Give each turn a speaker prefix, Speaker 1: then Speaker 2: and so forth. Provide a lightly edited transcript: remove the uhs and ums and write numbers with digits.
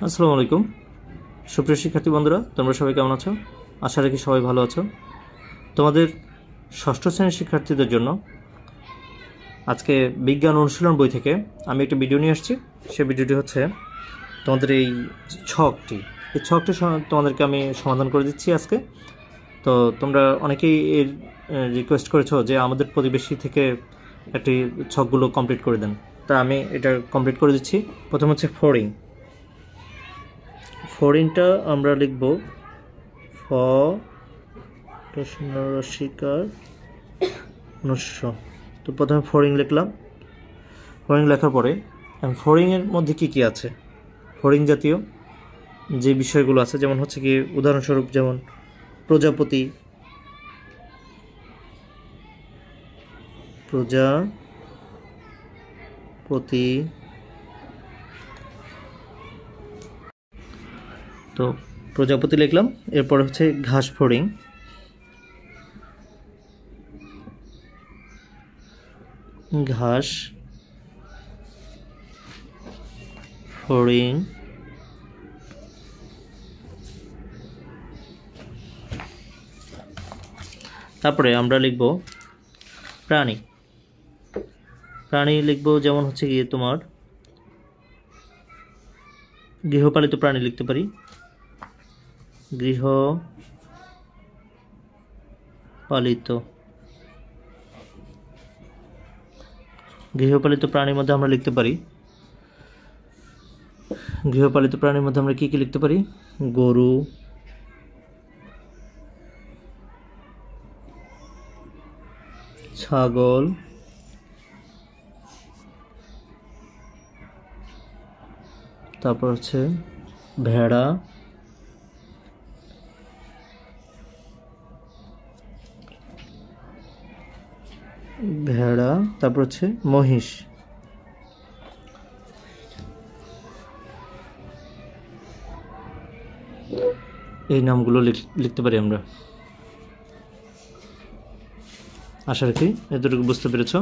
Speaker 1: আসসালামু আলাইকুম সুপ্রিয় শিক্ষার্থী বন্ধুরা, তোমরা সবাই কেমন আছো? আশা রাখি সবাই ভালো আছো। তোমাদের ষষ্ঠ শ্রেণীর শিক্ষার্থীদের জন্য আজকে বিজ্ঞান অনুশীলন বই থেকে আমি একটা ভিডিও নিয়ে আসছি। সেই ভিডিওটি হচ্ছে তোমাদের এই ছকটি তোমাদেরকে আমি সমাধান করে দিচ্ছি আজকে। তো তোমরা অনেকেই এর রিকোয়েস্ট করেছো যে আমাদের প্রতিবেশী থেকে একটি ছকগুলো কমপ্লিট করে দেন, তা আমি এটা কমপ্লিট করে দিচ্ছি। প্রথম হচ্ছে ফোরিংটা আমরা লিখব ফ রসিকার 1900। তো প্রথমে ফোরিং লিখলাম। ফোরিং লেখার পরে ফোরিংয়ের মধ্যে কি কি আছে, ফোরিং জাতীয় যে বিষয়গুলো আছে, যেমন হচ্ছে কি উদাহরণস্বরূপ যেমন প্রজাপতি, তো প্রজাপতি লিখলাম। এরপর হচ্ছে ঘাস ফড়িং, তারপরে আমরা লিখব প্রাণী লিখব, যেমন হচ্ছে গিয়ে তোমার গৃহপালিত প্রাণী লিখতে পারি, গৃহপালিত প্রাণীর মধ্যে আমরা লিখতে পারি, গৃহপালিত প্রাণীর মধ্যে আমরা কি কি লিখতে পারি, গরু, ছাগল, তারপর হচ্ছে ভেড়া, তারপর হচ্ছে মহিষ। এই নামগুলো লিখতে পারি আমরা। আশা রাখি এতটুকু বুঝতে পেরেছ।